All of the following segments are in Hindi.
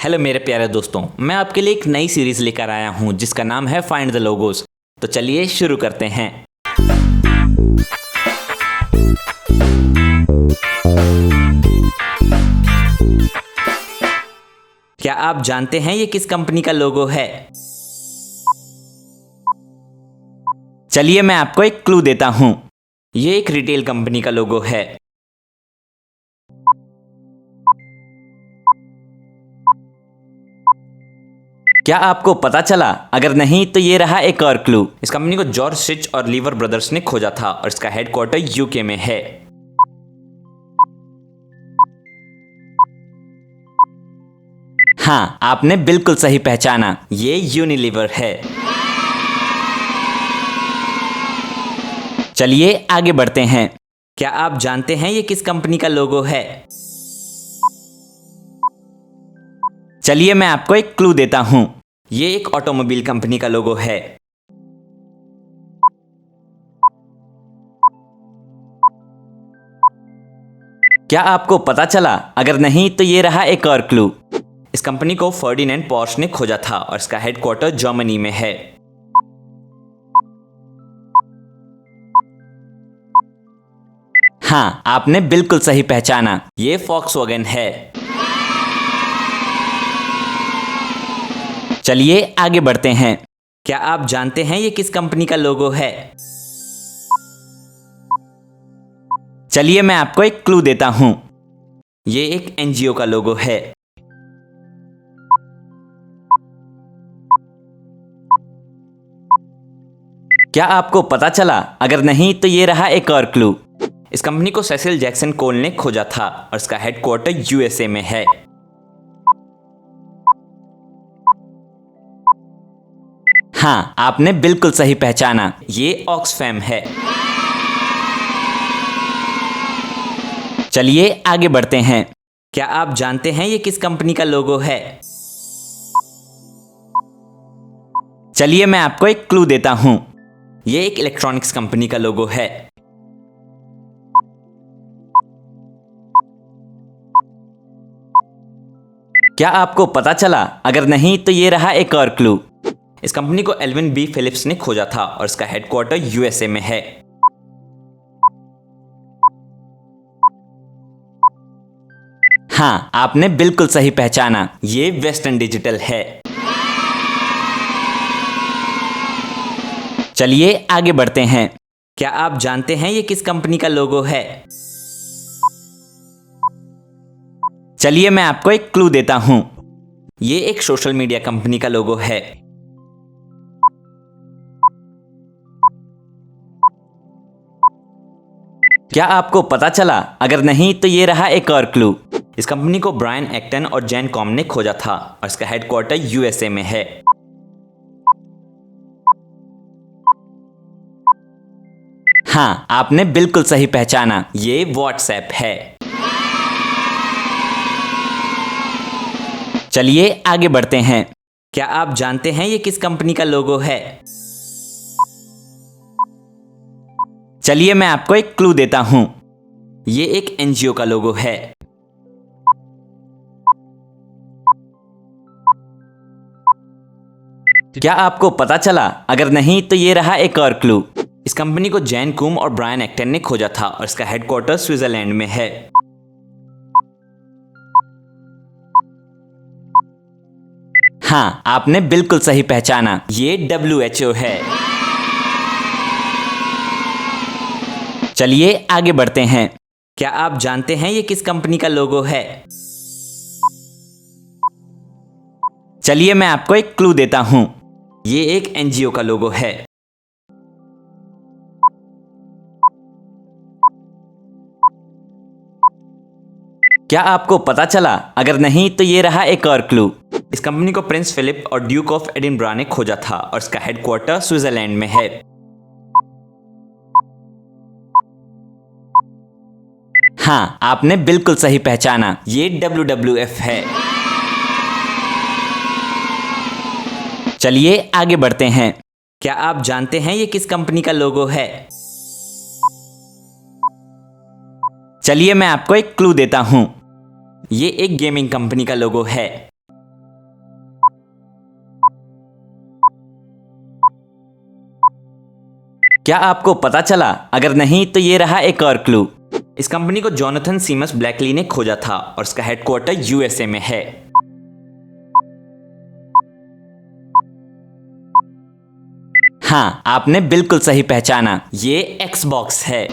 हेलो मेरे प्यारे दोस्तों, मैं आपके लिए एक नई सीरीज लेकर आया हूं जिसका नाम है फाइंड द लोगोस। तो चलिए शुरू करते हैं। क्या आप जानते हैं ये किस कंपनी का लोगो है? चलिए मैं आपको एक क्लू देता हूं। ये एक रिटेल कंपनी का लोगो है। क्या आपको पता चला? अगर नहीं तो ये रहा एक और क्लू। इस कंपनी को जॉर्ज सिच और लीवर ब्रदर्स ने खोजा था और इसका हेडक्वार्टर यूके में है। हाँ, आपने बिल्कुल सही पहचाना, ये यूनिलीवर है। चलिए आगे बढ़ते हैं। क्या आप जानते हैं ये किस कंपनी का लोगो है? चलिए मैं आपको एक क्लू देता हूं। ये एक ऑटोमोबाइल कंपनी का लोगो है। क्या आपको पता चला? अगर नहीं तो ये रहा एक और क्लू। इस कंपनी को फर्डिनेंड पोर्श ने खोजा था और इसका हेडक्वार्टर जर्मनी में है। हाँ, आपने बिल्कुल सही पहचाना, ये फॉक्सवैगन है। चलिए आगे बढ़ते हैं। क्या आप जानते हैं ये किस कंपनी का लोगो है? चलिए मैं आपको एक क्लू देता हूं। ये एक एनजीओ का लोगो है। क्या आपको पता चला? अगर नहीं तो ये रहा एक और क्लू। इस कंपनी को सेसिल जैक्सन कोल ने खोजा था और इसका हेडक्वार्टर यूएसए में है। हाँ, आपने बिल्कुल सही पहचाना, ये ऑक्सफैम है। चलिए आगे बढ़ते हैं। क्या आप जानते हैं ये किस कंपनी का लोगो है? चलिए मैं आपको एक क्लू देता हूं। ये एक इलेक्ट्रॉनिक्स कंपनी का लोगो है। क्या आपको पता चला? अगर नहीं तो ये रहा एक और क्लू। इस कंपनी को एल्विन बी फिलिप्स ने खोजा था और इसका हेडक्वार्टर यूएसए में है। हाँ, आपने बिल्कुल सही पहचाना, ये वेस्टर्न डिजिटल है। चलिए आगे बढ़ते हैं। क्या आप जानते हैं ये किस कंपनी का लोगो है? चलिए मैं आपको एक क्लू देता हूं। ये एक सोशल मीडिया कंपनी का लोगो है। क्या आपको पता चला? अगर नहीं तो ये रहा एक और क्लू। इस कंपनी को ब्रायन एक्टन और जैन कॉम ने खोजा था और इसका हेडक्वार्टर यूएसए में है। हाँ, आपने बिल्कुल सही पहचाना, ये व्हाट्सएप है। चलिए आगे बढ़ते हैं। क्या आप जानते हैं ये किस कंपनी का लोगो है? चलिए मैं आपको एक क्लू देता हूं। ये एक एनजीओ का लोगो है। क्या आपको पता चला? अगर नहीं तो ये रहा एक और क्लू। इस कंपनी को जैन कूम और ब्रायन एक्टन ने खोजा था और इसका हेडक्वार्टर स्विट्जरलैंड में है। हाँ, आपने बिल्कुल सही पहचाना, ये WHO है। चलिए आगे बढ़ते हैं। क्या आप जानते हैं ये किस कंपनी का लोगो है? चलिए मैं आपको एक क्लू देता हूं। ये एक एनजीओ का लोगो है। क्या आपको पता चला? अगर नहीं तो ये रहा एक और क्लू। इस कंपनी को प्रिंस फिलिप और ड्यूक ऑफ एडिनबरा ने खोजा था और इसका हेडक्वार्टर स्विट्जरलैंड में है। हाँ, आपने बिल्कुल सही पहचाना, ये WWF है। चलिए आगे बढ़ते हैं। क्या आप जानते हैं ये किस कंपनी का लोगो है? चलिए मैं आपको एक क्लू देता हूं। ये एक गेमिंग कंपनी का लोगो है। क्या आपको पता चला? अगर नहीं तो ये रहा एक और क्लू। इस कंपनी को जोनाथन सीमस ब्लैकली ने खोजा था और इसका हेडक्वार्टर यूएसए में है। हाँ, आपने बिल्कुल सही पहचाना, ये एक्सबॉक्स है।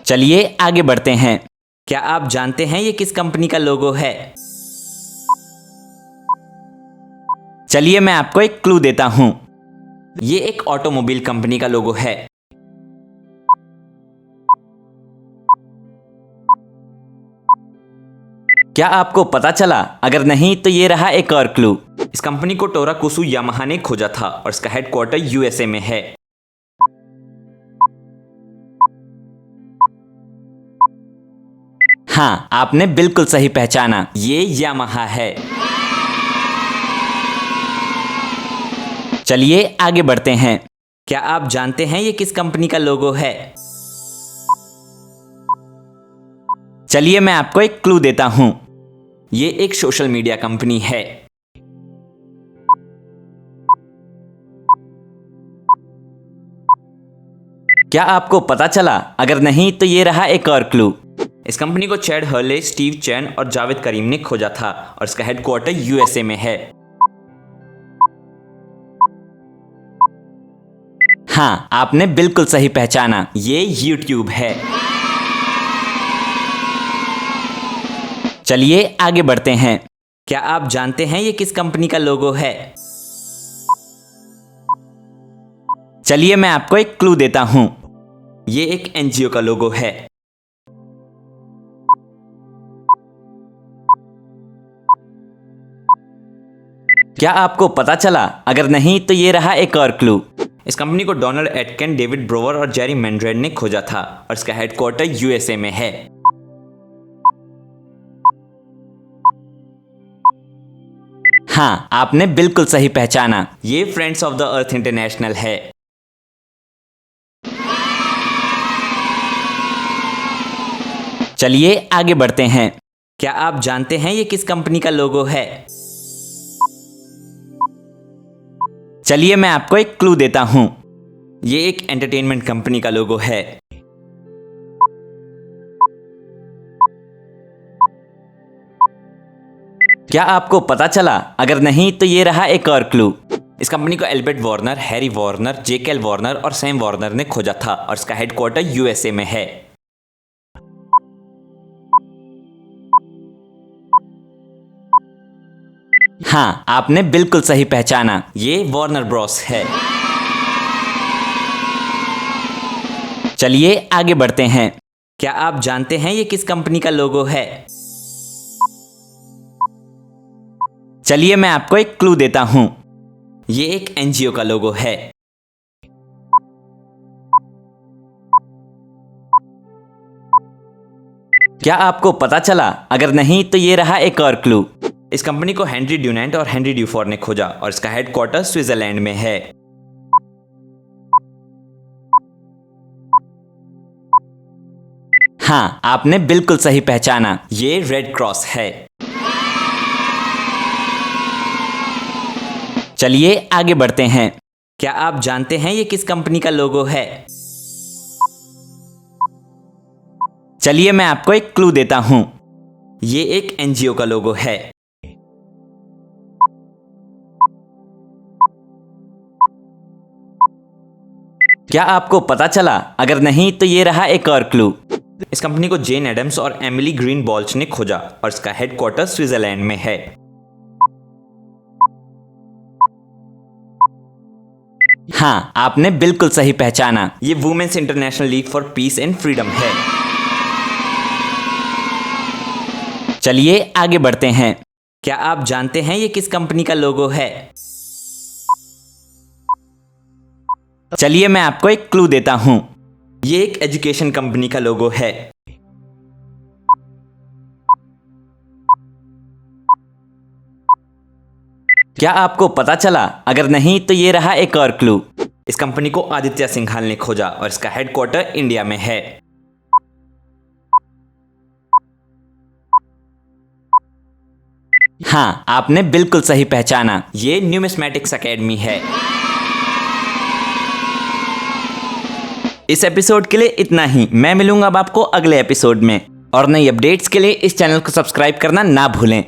चलिए आगे बढ़ते हैं। क्या आप जानते हैं ये किस कंपनी का लोगो है? चलिए मैं आपको एक क्लू देता हूं। ये एक ऑटोमोबाइल कंपनी का लोगो है। क्या आपको पता चला? अगर नहीं तो ये रहा एक और क्लू। इस कंपनी को टोराकुसु यामाहा ने खोजा था और इसका हेडक्वार्टर यूएसए में है। हाँ, आपने बिल्कुल सही पहचाना, ये यामाहा है। चलिए आगे बढ़ते हैं। क्या आप जानते हैं ये किस कंपनी का लोगो है? चलिए मैं आपको एक क्लू देता हूं। ये एक सोशल मीडिया कंपनी है। क्या आपको पता चला? अगर नहीं तो ये रहा एक और क्लू। इस कंपनी को चैड हर्ले, स्टीव चैन और जावेद करीम ने खोजा था और इसका हेडक्वार्टर यूएसए में है। हाँ, आपने बिल्कुल सही पहचाना, ये यूट्यूब है। चलिए आगे बढ़ते हैं। क्या आप जानते हैं ये किस कंपनी का लोगो है? चलिए मैं आपको एक क्लू देता हूं। ये एक एनजीओ का लोगो है। क्या आपको पता चला? अगर नहीं तो ये रहा एक और क्लू। इस कंपनी को डोनाल्ड एटकिन, डेविड ब्रोवर और जेरी मैंड्रेड ने खोजा था और इसका हेडक्वार्टर यूएसए में है। हाँ, आपने बिल्कुल सही पहचाना, ये friends of the earth international है। चलिए आगे बढ़ते हैं। क्या आप जानते हैं ये किस कंपनी का लोगो है? चलिए मैं आपको एक क्लू देता हूं। ये एक एंटरटेनमेंट कंपनी का लोगो है। क्या आपको पता चला? अगर नहीं तो ये रहा एक और क्लू। इस कंपनी को Albert Warner, Harry Warner, Jack L Warner और सैम वार्नर ने खोजा था और इसका हेडक्वार्टर यूएसए में है। हाँ, आपने बिल्कुल सही पहचाना, ये वार्नर ब्रॉस है। चलिए आगे बढ़ते हैं। क्या आप जानते हैं ये किस कंपनी का लोगो है? चलिए मैं आपको एक क्लू देता हूं। ये एक एनजीओ का लोगो है। क्या आपको पता चला? अगर नहीं तो ये रहा एक और क्लू। इस कंपनी को हेनरी ड्यूनेंट और हेनरी ड्यूफोर ने खोजा और इसका हेडक्वार्टर स्विट्जरलैंड में है। हाँ, आपने बिल्कुल सही पहचाना, ये रेड क्रॉस है। चलिए आगे बढ़ते हैं। क्या आप जानते हैं ये किस कंपनी का लोगो है? चलिए मैं आपको एक क्लू देता हूं। ये एक एनजीओ का लोगो है। क्या आपको पता चला? अगर नहीं तो ये रहा एक और क्लू। इस कंपनी को जेन एडम्स और एमिली ग्रीन बॉल्च ने खोजा और इसका हेडक्वार्टर स्विट्जरलैंड में है। हाँ, आपने बिल्कुल सही पहचाना, ये women's international league for peace and freedom है। चलिए आगे बढ़ते हैं। क्या आप जानते हैं ये किस कंपनी का लोगो है? चलिए मैं आपको एक क्लू देता हूं। ये एक एजुकेशन कंपनी का लोगो है। क्या आपको पता चला? अगर नहीं तो ये रहा एक और क्लू। इस कंपनी को आदित्य सिंघाल ने खोजा और इसका हेडक्वार्टर इंडिया में है। हाँ, आपने बिल्कुल सही पहचाना, ये न्यूमिस्मेटिक्स एकेडमी है। इस एपिसोड के लिए इतना ही। मैं मिलूंगा अब आपको अगले एपिसोड में, और नई अपडेट्स के लिए इस चैनल को सब्सक्राइब करना ना भूलें।